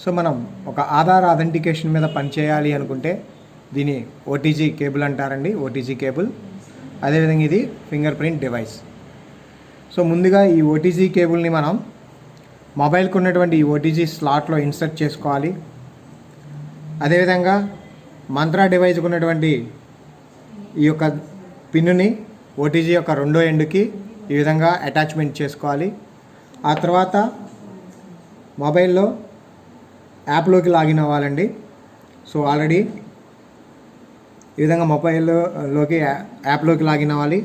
So మనం ఒక Aadhaar authentication మీద పనిచేయాలి అనుకుంటే దీని ఓటీజీ కేబుల్ అంటారండి, ఓటీజీ కేబుల్. అదేవిధంగా ఇది ఫింగర్ ప్రింట్ డివైస్. సో ముందుగా ఈ ఓటీజీ కేబుల్ని మనం మొబైల్కి ఉన్నటువంటి ఈ ఓటీజీ స్లాట్లో ఇన్సర్ట్ చేసుకోవాలి. అదేవిధంగా మంత్రా డివైస్కి ఉన్నటువంటి ఈ యొక్క పిన్నుని ఓటీజీ యొక్క రెండో ఎండ్కి ఈ విధంగా అటాచ్మెంట్ చేసుకోవాలి. ఆ తర్వాత మొబైల్లో యాప్లోకి లాగిన్ అవ్వాలండి. సో ఆల్రెడీ ఈ విధంగా మొబైల్లోకి యాప్లోకి లాగిన్ అవ్వాలి.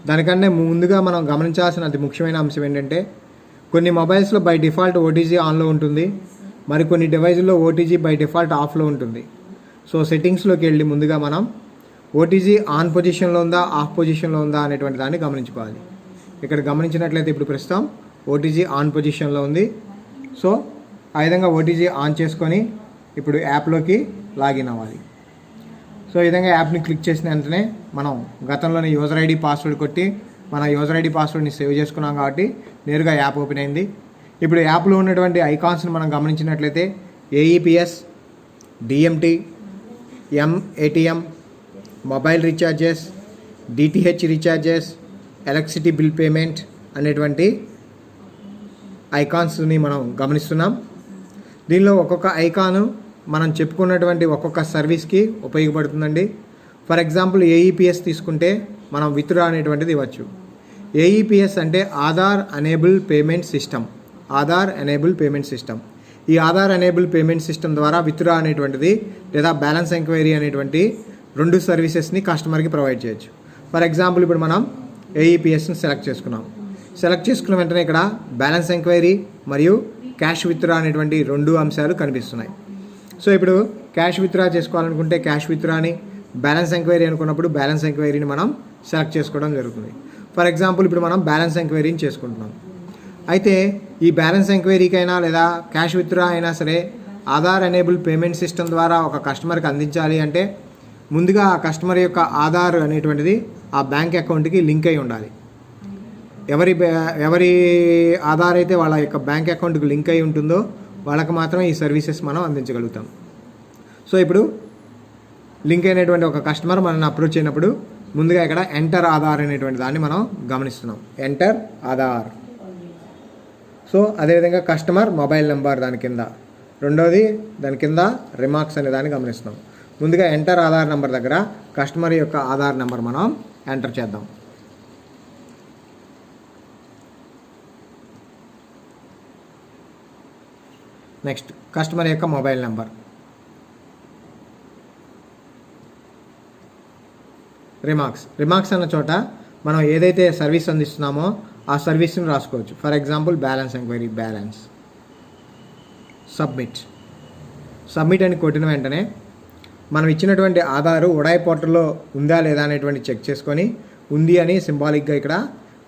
దానికంటే ముందుగా మనం గమనించాల్సిన అతి ముఖ్యమైన అంశం ఏంటంటే కొన్ని మొబైల్స్లో బై డిఫాల్ట్ ఓటీజీ ఆన్లో ఉంటుంది, మరికొన్ని డివైజుల్లో ఓటీజీ బై డిఫాల్ట్ ఆఫ్లో ఉంటుంది. సో సెట్టింగ్స్లోకి వెళ్ళి ముందుగా మనం ఓటీజీ ఆన్ పొజిషన్లో ఉందా ఆఫ్ పొజిషన్లో ఉందా అనేటువంటి దాన్ని గమనించుకోవాలి. ఇక్కడ గమనించినట్లయితే ఇప్పుడు ప్రస్తుతం ఓటీజీ ఆన్ పొజిషన్లో ఉంది. సో ఆ విధంగా ఓటీజీ ఆన్ చేసుకొని ఇప్పుడు యాప్లోకి లాగిన్ అవ్వాలి. సో ఈ విధంగా యాప్ని క్లిక్ చేసిన వెంటనే మనం గతంలోని యూజర్ ఐడి పాస్వర్డ్ కొట్టి మన యూజర్ ఐడి పాస్వర్డ్ని సేవ్ చేసుకున్నాం కాబట్టి నేరుగా యాప్ ఓపెన్ అయింది. ఇప్పుడు యాప్లో ఉన్నటువంటి ఐకాన్స్ని మనం గమనించినట్లయితే AEPS, DMT, MATM, mobile recharges, DTH recharges, electricity bill payment అనేటువంటి ఐకాన్స్ని మనం గమనిస్తున్నాం. దీనిలో ఒక్కొక్క ఐకాను మనం చెప్పుకున్నటువంటి ఒక్కొక్క సర్వీస్కి ఉపయోగపడుతుందండి. ఫర్ ఎగ్జాంపుల్ ఏఈపిఎస్ తీసుకుంటే మనం విత్డ్రా అనేటువంటిది ఇవ్వచ్చు. ఏఈపిఎస్ అంటే Aadhaar enable payment system. Aadhaar enable payment system. ఈ ఆధార్ ఎనేబుల్ పేమెంట్ సిస్టమ్ ద్వారా విత్డ్రా అనేటువంటిది లేదా బ్యాలెన్స్ ఎంక్వైరీ అనేటువంటి రెండు సర్వీసెస్ని కస్టమర్కి ప్రొవైడ్ చేయొచ్చు. ఫర్ ఎగ్జాంపుల్ ఇప్పుడు మనం ఏఈపిఎస్ని సెలెక్ట్ చేసుకున్నాం. సెలెక్ట్ చేసుకున్న వెంటనే ఇక్కడ బ్యాలెన్స్ ఎంక్వైరీ మరియు క్యాష్ విత్డ్రా అనేటువంటి రెండు అంశాలు కనిపిస్తున్నాయి. సో ఇప్పుడు క్యాష్ విత్డ్రా చేసుకోవాలనుకుంటే క్యాష్ విత్డ్రాని, బ్యాలెన్స్ ఎంక్వైరీ అనుకున్నప్పుడు బ్యాలెన్స్ ఎంక్వైరీని మనం సెలెక్ట్ చేసుకోవడం జరుగుతుంది. ఫర్ ఎగ్జాంపుల్ ఇప్పుడు మనం బ్యాలెన్స్ ఎంక్వైరీని చేసుకుంటున్నాం. అయితే ఈ బ్యాలెన్స్ ఎంక్వైరీకైనా లేదా క్యాష్ విత్డ్రా అయినా సరే ఆధార్ ఎనేబుల్ పేమెంట్ సిస్టమ్ ద్వారా ఒక కస్టమర్కి అందించాలి అంటే ముందుగా ఆ కస్టమర్ యొక్క ఆధార్ అనేటువంటిది ఆ బ్యాంక్ అకౌంట్కి లింక్ అయి ఉండాలి. ఎవరి ఆధార్ అయితే వాళ్ళ యొక్క బ్యాంక్ అకౌంట్కి లింక్ అయి ఉంటుందో వాళ్ళకి మాత్రమే ఈ సర్వీసెస్ మనం అందించగలుగుతాం. సో ఇప్పుడు లింక్ అయినటువంటి ఒక కస్టమర్ మనల్ని అప్రోచ్ అయినప్పుడు ముందుగా ఇక్కడ ఎంటర్ ఆధార్ అనేటువంటి దాన్ని మనం గమనిస్తున్నాం. ఎంటర్ ఆధార్. సో అదేవిధంగా కస్టమర్ మొబైల్ నెంబర్ దాని కింద, రెండోది దాని కింద రిమార్క్స్ అనే దాన్ని గమనిస్తున్నాం. ముందుగా ఎంటర్ ఆధార్ నెంబర్ దగ్గర కస్టమర్ యొక్క ఆధార్ నెంబర్ మనం ఎంటర్ చేద్దాం. నెక్స్ట్ కస్టమర్ యొక్క మొబైల్ నెంబర్, రిమార్క్స్ అన్న చోట మనం ఏదైతే సర్వీస్ అందిస్తున్నామో ఆ సర్వీస్ని రాసుకోవచ్చు. For example balance enquiry, balance, submit అని కొట్టిన వెంటనే మనం ఇచ్చినటువంటి ఆధారు ఉడాయ్ పోర్టల్లో ఉందా లేదా అనేటువంటి చెక్ చేసుకొని ఉంది అని సింబాలిక్గా ఇక్కడ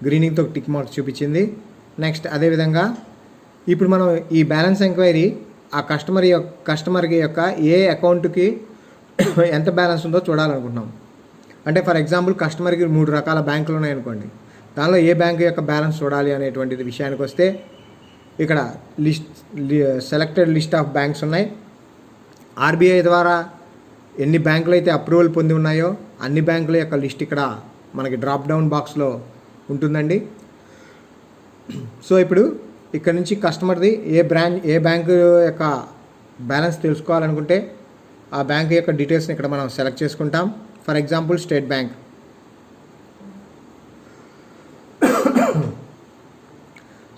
గ్రీనింగ్తో టిక్ మార్క్ చూపించింది. అదేవిధంగా ఇప్పుడు మనం ఈ బ్యాలెన్స్ ఎంక్వైరీ ఆ కస్టమర్కి యొక్క ఏ అకౌంట్కి ఎంత బ్యాలెన్స్ ఉందో చూడాలనుకుంటున్నాం. అంటే ఫర్ ఎగ్జాంపుల్ కస్టమర్కి 3 రకాల బ్యాంకులు ఉన్నాయనుకోండి, దానిలో ఏ బ్యాంకు యొక్క బ్యాలెన్స్ చూడాలి అనేటువంటిది విషయానికి వస్తే ఇక్కడ సెలెక్టెడ్ లిస్ట్ ఆఫ్ బ్యాంక్స్ ఉన్నాయి. ఆర్బీఐ ద్వారా ఎన్ని బ్యాంకులు అయితే అప్రూవల్ పొంది ఉన్నాయో అన్ని బ్యాంకుల యొక్క లిస్ట్ ఇక్కడ మనకి డ్రాప్ డౌన్ బాక్స్లో ఉంటుందండి. సో ఇప్పుడు ఇక్కడ నుంచి కస్టమర్ది ఏ బ్యాంకు యొక్క బ్యాలెన్స్ తెలుసుకోవాలనుకుంటే ఆ బ్యాంకు యొక్క డీటెయిల్స్ని ఇక్కడ మనం సెలెక్ట్ చేసుకుంటాం. For example state bank.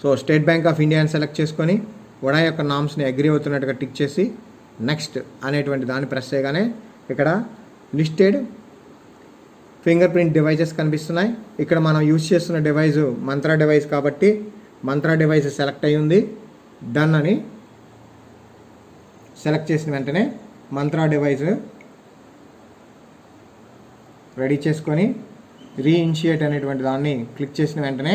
So state bank of India అని సెలెక్ట్ చేసుకొని వడా యొక్క నామ్స్ని అగ్రీ అవుతున్నట్టుగా టిక్ చేసి నెక్స్ట్ అనేటువంటి దాన్ని ప్రెస్ చేయగానే ఇక్కడ లిస్టెడ్ ఫింగర్ ప్రింట్ డివైజెస్ కనిపిస్తున్నాయి. ఇక్కడ మనం యూజ్ చేస్తున్న డివైజు మంత్రా డివైస్ కాబట్టి మంత్రా డివైస్ సెలెక్ట్ అయ్యి ఉంది. డన్ అని సెలెక్ట్ చేసిన వెంటనే మంత్రా డివైస్ రెడీ చేసుకొని రీఇనిషియేట్ అనేటువంటి దాన్ని క్లిక్ చేసిన వెంటనే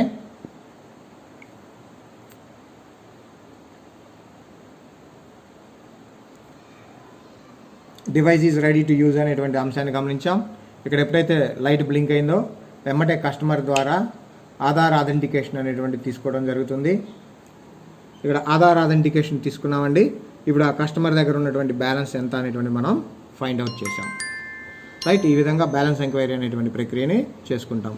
device is ready to use అనేటువంటి అంశాన్ని గమనించాం. ఇక్కడ ఎప్పుడైతే లైట్ బ్లింక్ అయిందో వెంబటే కస్టమర్ ద్వారా ఆధార్ అథెంటికేషన్ అనేటువంటి తీసుకోవడం జరుగుతుంది. ఇక్కడ ఆధార్ అథెంటికేషన్ తీసుకున్నామండి. ఇప్పుడు ఆ కస్టమర్ దగ్గర ఉన్నటువంటి బ్యాలెన్స్ ఎంత అనేటువంటి మనం ఫైండ్ అవుట్ చేసాం. రైట్, ఈ విధంగా బ్యాలెన్స్ ఎంక్వైరీ అనేటువంటి ప్రక్రియని చేసుకుంటాం.